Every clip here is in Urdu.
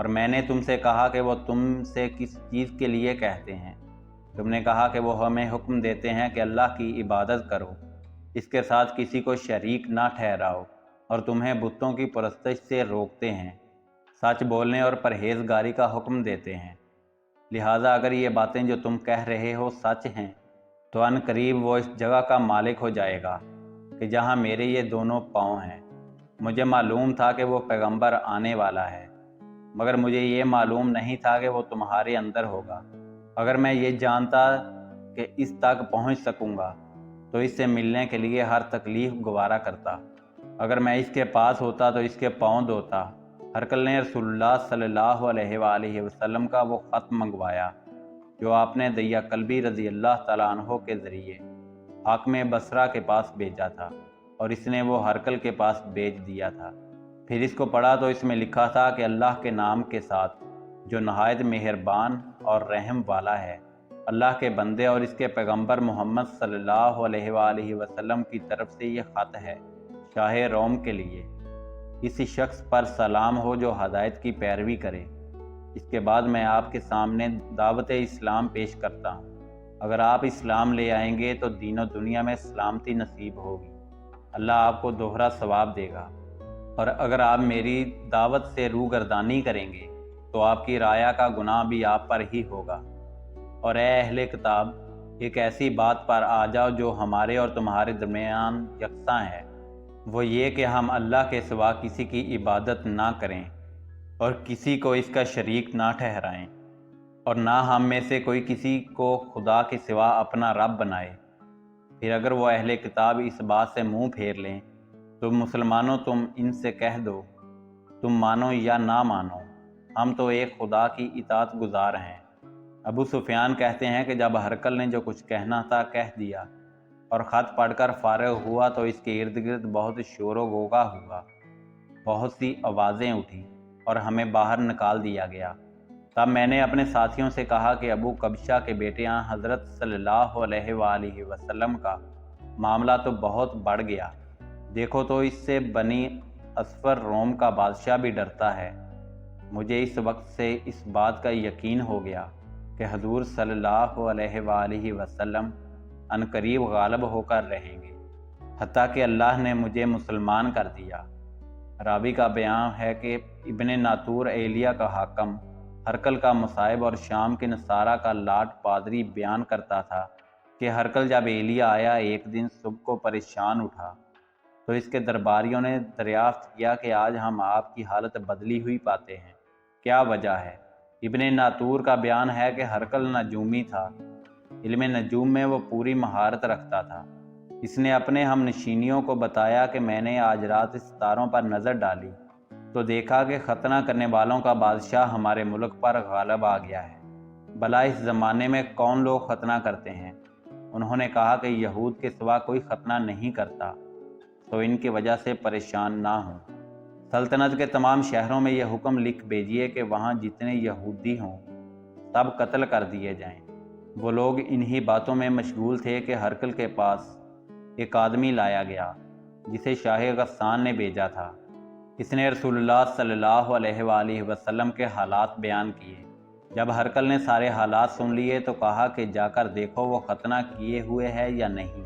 اور میں نے تم سے کہا کہ وہ تم سے کس چیز کے لیے کہتے ہیں؟ تم نے کہا کہ وہ ہمیں حکم دیتے ہیں کہ اللہ کی عبادت کرو، اس کے ساتھ کسی کو شریک نہ ٹھہراؤ، اور تمہیں بتوں کی پرستش سے روکتے ہیں، سچ بولنے اور پرہیزگاری کا حکم دیتے ہیں۔ لہٰذا اگر یہ باتیں جو تم کہہ رہے ہو سچ ہیں تو ان قریب وہ اس جگہ کا مالک ہو جائے گا کہ جہاں میرے یہ دونوں پاؤں ہیں۔ مجھے معلوم تھا کہ وہ پیغمبر آنے والا ہے، مگر مجھے یہ معلوم نہیں تھا کہ وہ تمہارے اندر ہوگا۔ اگر میں یہ جانتا کہ اس تک پہنچ سکوں گا تو اس سے ملنے کے لیے ہر تکلیف گوارا کرتا۔ اگر میں اس کے پاس ہوتا تو اس کے پاؤں دھوتا۔ ہرقل نے رسول اللہ صلی اللہ علیہ وآلہ وسلم کا وہ خط منگوایا جو آپ نے دیا کلبی رضی اللہ تعالیٰ عنہ کے ذریعے حاکم بصرہ کے پاس بھیجا تھا، اور اس نے وہ ہرقل کے پاس بھیج دیا تھا۔ پھر اس کو پڑھا تو اس میں لکھا تھا کہ اللہ کے نام کے ساتھ جو نہایت مہربان اور رحم والا ہے، اللہ کے بندے اور اس کے پیغمبر محمد صلی اللہ علیہ وآلہ وسلم کی طرف سے یہ خط ہے شاہ روم کے لیے۔ اسی شخص پر سلام ہو جو ہدایت کی پیروی کرے۔ اس کے بعد میں آپ کے سامنے دعوت اسلام پیش کرتا ہوں۔ اگر آپ اسلام لے آئیں گے تو دین و دنیا میں سلامتی نصیب ہوگی، اللہ آپ کو دوہرا ثواب دے گا، اور اگر آپ میری دعوت سے روگردانی کریں گے تو آپ کی رایا کا گناہ بھی آپ پر ہی ہوگا۔ اور اے اہل کتاب، ایک ایسی بات پر آ جاؤ جو ہمارے اور تمہارے درمیان یکساں ہے، وہ یہ کہ ہم اللہ کے سوا کسی کی عبادت نہ کریں اور کسی کو اس کا شریک نہ ٹھہرائیں، اور نہ ہم میں سے کوئی کسی کو خدا کے سوا اپنا رب بنائے۔ پھر اگر وہ اہل کتاب اس بات سے منہ پھیر لیں تو مسلمانوں تم ان سے کہہ دو، تم مانو یا نہ مانو، ہم تو ایک خدا کی اطاعت گزار ہیں۔ ابو سفیان کہتے ہیں کہ جب ہرقل نے جو کچھ کہنا تھا کہہ دیا اور خط پڑھ کر فارغ ہوا تو اس کے ارد گرد بہت شور و غوغا ہوا، بہت سی آوازیں اٹھی اور ہمیں باہر نکال دیا گیا۔ تب میں نے اپنے ساتھیوں سے کہا کہ ابو کبشہ کے بیٹے حضرت صلی اللہ علیہ وآلہ وسلم کا معاملہ تو بہت بڑھ گیا، دیکھو تو اس سے بنی اصفر روم کا بادشاہ بھی ڈرتا ہے۔ مجھے اس وقت سے اس بات کا یقین ہو گیا کہ حضور صلی اللہ علیہ وآلہ وسلم عنقریب غالب ہو کر رہیں گے، حتیٰ کہ اللہ نے مجھے مسلمان کر دیا۔ راوی کا بیان ہے کہ ابن ناطور ایلیہ کا حاکم ہرقل کا مصائب اور شام کے نصارہ کا لاٹ پادری بیان کرتا تھا کہ ہرقل جب ایلیہ آیا ایک دن صبح کو پریشان اٹھا تو اس کے درباریوں نے دریافت کیا کہ آج ہم آپ کی حالت بدلی ہوئی پاتے ہیں، کیا وجہ ہے؟ ابن ناطور کا بیان ہے کہ ہرقل نجومی تھا، علم نجوم میں وہ پوری مہارت رکھتا تھا۔ اس نے اپنے ہم نشینیوں کو بتایا کہ میں نے آج رات ستاروں پر نظر ڈالی تو دیکھا کہ ختنہ کرنے والوں کا بادشاہ ہمارے ملک پر غالب آ گیا ہے۔ بھلا اس زمانے میں کون لوگ ختنہ کرتے ہیں؟ انہوں نے کہا کہ یہود کے سوا کوئی ختنہ نہیں کرتا، تو ان کی وجہ سے پریشان نہ ہوں۔ سلطنت کے تمام شہروں میں یہ حکم لکھ بھیجیے کہ وہاں جتنے یہودی ہوں سب قتل کر دیے جائیں۔ وہ لوگ انہی باتوں میں مشغول تھے کہ ہرقل کے پاس ایک آدمی لایا گیا جسے شاہ غسان نے بھیجا تھا۔ اس نے رسول اللہ صلی اللہ علیہ وآلہ وسلم کے حالات بیان کیے۔ جب ہرقل نے سارے حالات سن لیے تو کہا کہ جا کر دیکھو وہ ختنہ کیے ہوئے ہے یا نہیں۔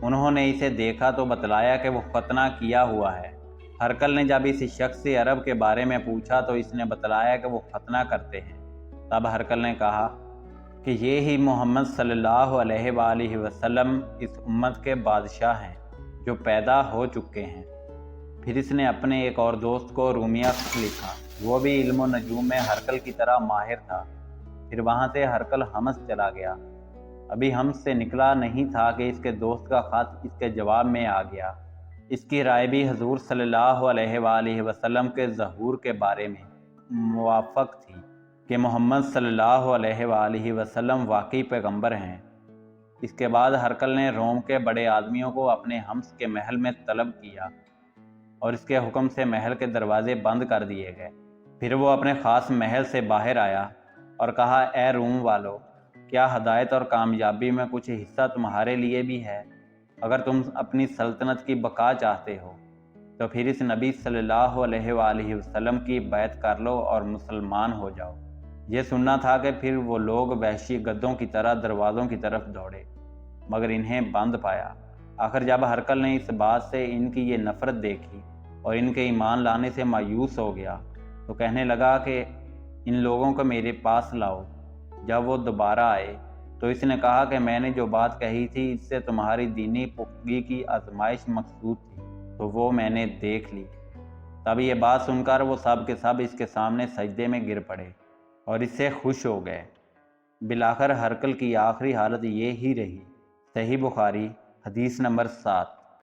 انہوں نے اسے دیکھا تو بتلایا کہ وہ ختنہ کیا ہوا ہے۔ ہرقل نے جب اس شخص سے عرب کے بارے میں پوچھا تو اس نے بتلایا کہ وہ ختنہ کرتے ہیں۔ تب ہرقل نے کہا کہ یہ ہی محمد صلی اللہ علیہ وآلہ وسلم اس امت کے بادشاہ ہیں جو پیدا ہو چکے ہیں۔ پھر اس نے اپنے ایک اور دوست کو رومیہ خط لکھا، وہ بھی علم و نجوم میں ہرقل کی طرح ماہر تھا۔ پھر وہاں سے ہرقل حمص چلا گیا۔ ابھی حمص سے نکلا نہیں تھا کہ اس کے دوست کا خط اس کے جواب میں آ گیا۔ اس کی رائے بھی حضور صلی اللہ علیہ وآلہ وسلم کے ظہور کے بارے میں موافق تھی کہ محمد صلی اللہ علیہ وآلہ وسلم واقعی پیغمبر ہیں۔ اس کے بعد ہرقل نے روم کے بڑے آدمیوں کو اپنے حمص کے محل میں طلب کیا اور اس کے حکم سے محل کے دروازے بند کر دیے گئے۔ پھر وہ اپنے خاص محل سے باہر آیا اور کہا، اے روم والو، کیا ہدایت اور کامیابی میں کچھ حصہ تمہارے لیے بھی ہے؟ اگر تم اپنی سلطنت کی بقا چاہتے ہو تو پھر اس نبی صلی اللہ علیہ وآلہ وسلم کی بیعت کر لو اور مسلمان ہو جاؤ۔ یہ سننا تھا کہ پھر وہ لوگ وحشی گدوں کی طرح دروازوں کی طرف دوڑے، مگر انہیں بند پایا۔ آخر جب ہرقل نے اس بات سے ان کی یہ نفرت دیکھی اور ان کے ایمان لانے سے مایوس ہو گیا تو کہنے لگا کہ ان لوگوں کو میرے پاس لاؤ۔ جب وہ دوبارہ آئے تو اس نے کہا کہ میں نے جو بات کہی تھی اس سے تمہاری دینی پختگی کی آزمائش مقصود تھی، تو وہ میں نے دیکھ لی۔ تب یہ بات سن کر وہ سب کے سب اس کے سامنے سجدے میں گر پڑے اور اس سے خوش ہو گئے۔ بالآخر ہرقل کی آخری حالت یہ ہی رہی۔ صحیح بخاری حدیث نمبر 7۔